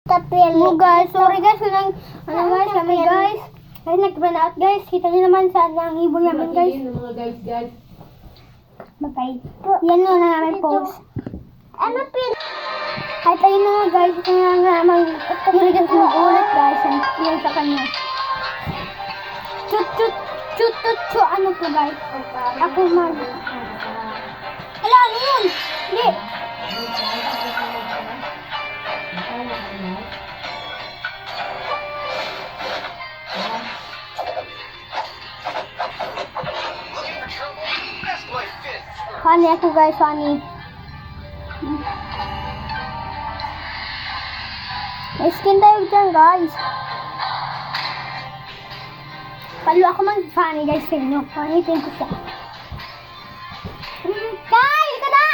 Oh guys, sorry guys, walang, guys, kami guys. Guys, nag-run out guys. Kita niyo naman saan ang ibon namin guys. Guys. Magkay. Yan na namin post. Ano pin? Kahit ayun na nga guys, kaya nga sorry guys, mag-ulit guys. Yan sa kanya. Chut, ano po guys? Ako mag. Hala, ano yun? Hindi. Funny ako guys, funny. May skin tayo dyan guys. Palo ako mag-funny guys sa inyo. Funny din ko siya. Guys, ito na!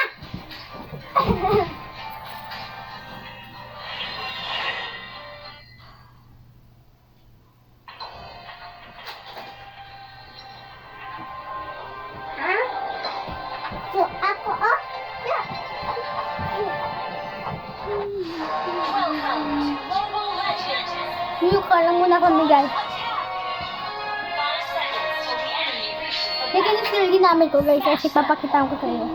Kalang muna kami guys. Lagyan yung silgi namin ko guys kasi papakita ko sa iyo.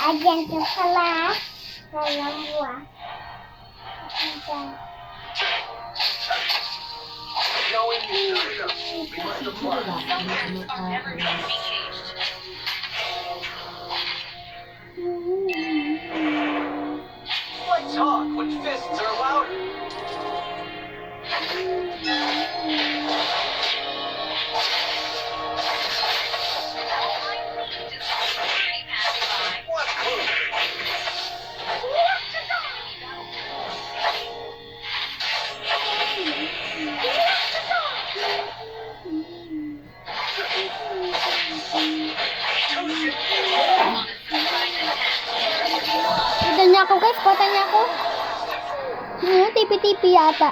Ayan yung pala. Walang buwa. Let's talk when fists are louder. What clue? Patan niya ako guys, patan niya ako. Tipi-tipi yata.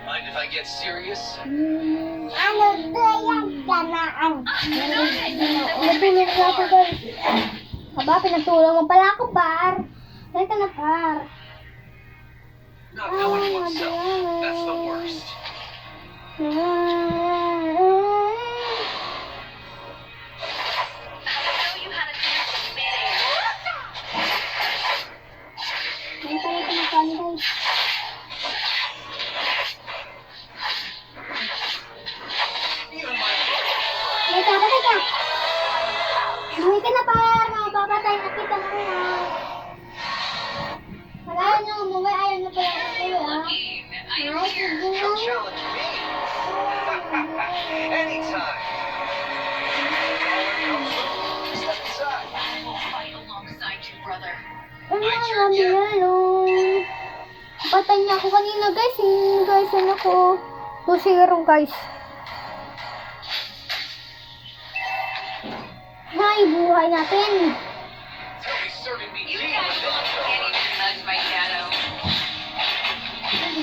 Mind if I get serious? Ano ba yan kanaan? Natulog na ako guys. Aba, pinagtulong mo pala ako, par. Dahil ka na, par. Not knowing oneself. That's the worst. Ano pala kumakain guys? Even my Teka. Buhay ka na, par. Mapapatay na kita na rin. Pag-ayaw nyo umuwi, ayaw nyo pala kayo, ha? Ay, sige Come na. challenge me. Anytime. Step inside. Patay niya ako kanina guys. Guys, ano ko? 2-0 guys. Hay, buhay natin. They'll be serving me tea with this.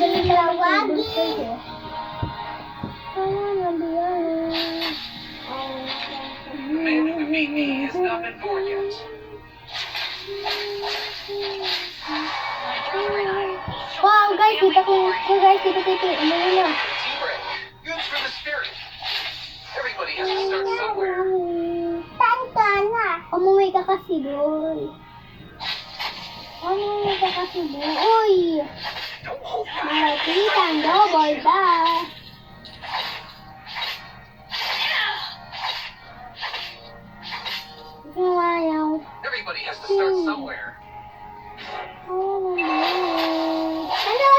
Galing tawagin. The man who beat me has not been born yet. Wow guys, kita ko guys, kita. Ano yun na? Tea break. Good for the spirit. Everybody has to start somewhere. Tanto na. Umuwi ka kasi, boy. Umuwi ka kasi, boy. Uy! Don't hold back. Malapitan daw, boy ba? Ayaw. Everybody has to start somewhere. Ano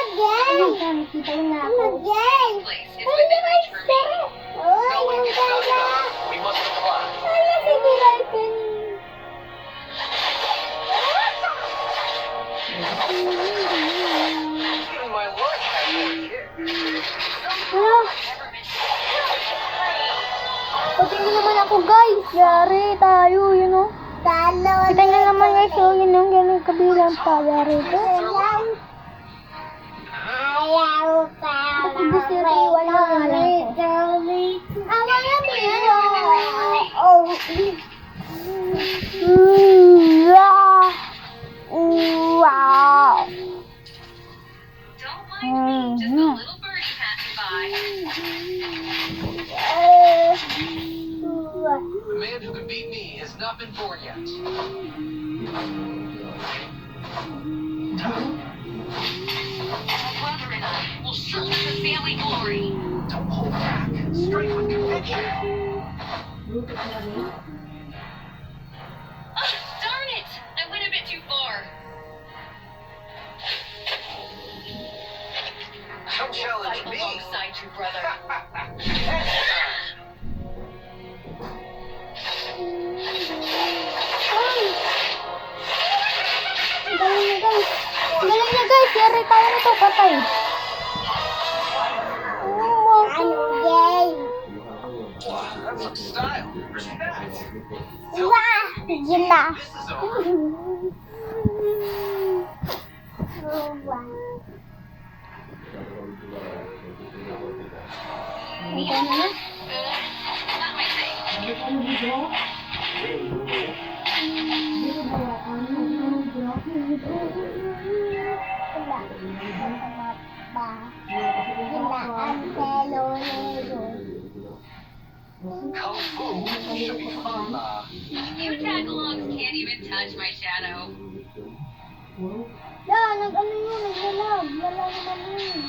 again? Nakita ko na ako. Ano again? Ano naman siya? Knowing it's not enough, we must apply. Ano siguratin? Even my lunch had more kick. Ano? Pati mo naman ako guys. Yari tayo, you know. Kita nyo naman guys, so yun yung ganun kabilang pala rito. Ba't gusto nyo iwan na nga lang wow. Don't mind me, just a little birdie passing by. The man who can beat me has not been born yet. My brother and I will shoulder the family glory. Don't hold back. Strike with conviction. Oh, darn it! I went a bit too far. Don't challenge Fight me. alongside you, brother. Galing niya guys, yari tayo nito, patay. That's some style. Respect. Yun na. This is over. Not my thing. Kung Fu should be fun. You tag-alongs can't even touch my shadow. Nag-ano yun, naglalag. Lala naman yun.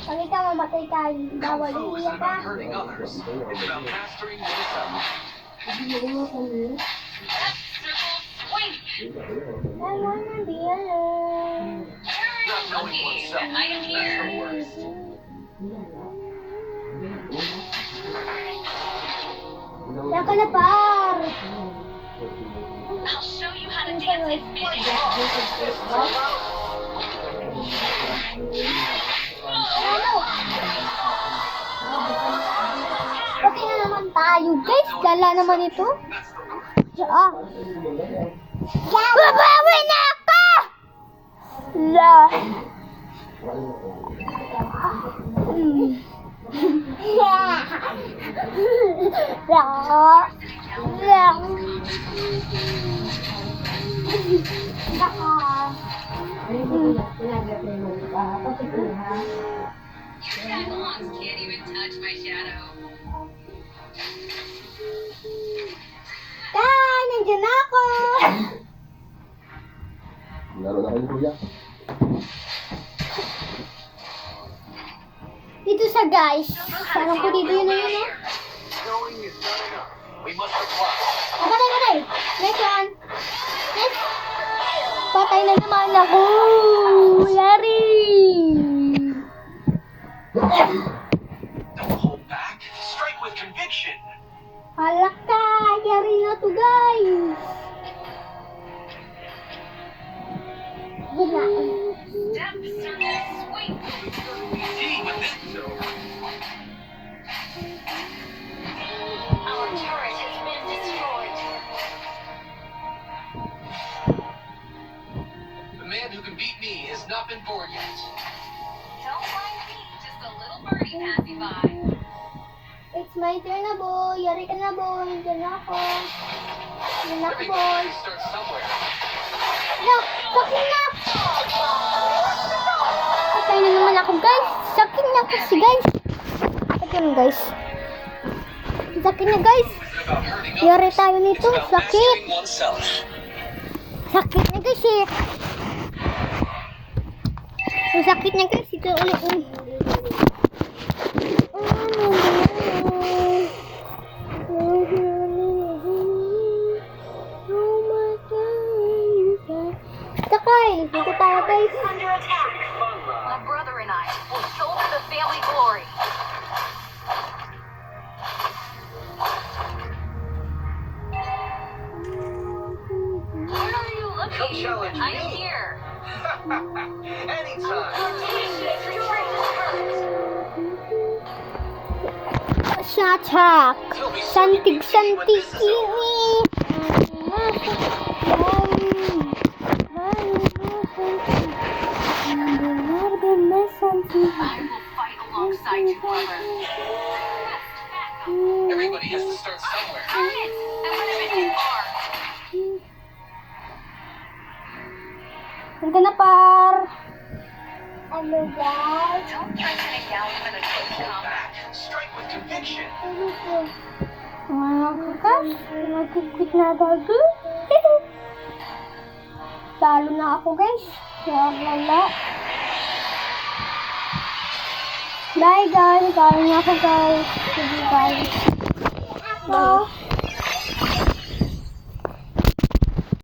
Pag ikaw mamatay ka, bawal Kung Fu iiyak isn't ka. about hurting others. It's about mastering yourself. Circle swing. I wanna be alone. Not knowing Okay, oneself. I am That's the here. worst. Yan ka na, par. I'll show you how to dance in minutes. Pati na naman tayo, guys. Dala naman ito. Babawi na ako! La. You tag-alongs can't even touch my shadow. Nandiyan na ako. Laro na kayo, kuya. Dito sa guys. Parang ko dito yun na yun, no? Knowing is not enough. We must apply. Patay. Next one. Next. Patay na naman ako. Yari. Don't hold back. Strike with conviction. Halak ka. Yari na to, guys. Bula. Step, circle, swing. Easy, but this is over. Our turret has been destroyed. The man who can beat me has not been born yet. Don't mind me, just a little birdie passing by. It's my turn na, boy. Yari ka na, boy. Nandiyan na ako. Nandiyan na ako, boy. Everybody has to start somewhere. No, sakit na. Patay na naman ako, guys. Sakit na kasi, guys. Sakit na, guys. Sakit na, guys. It's about hurting Yari others. tayo nito. It's about Sakit. mastering oneself. Sakit na, guys, eh. Ang sakit na, guys. Ito ulit. Sakay. Dito tayo, guys. Under attack. My brother and I will shoulder the family glory. Where are you looking? Come challenge I am me. here. Anytime. Shatak. Santig-santig ini. I will fight alongside you, brother. Everybody has to start somewhere. Darn it! I went a bit too far. Hanggang na, par. Ano guys? Don't try sitting down when the kids come. Back. Strike with conviction. Mga kakas, magkikit na gago. Talo na ako guys. Wala. Bye guys, talo na ako guys. Sige guys. Bye.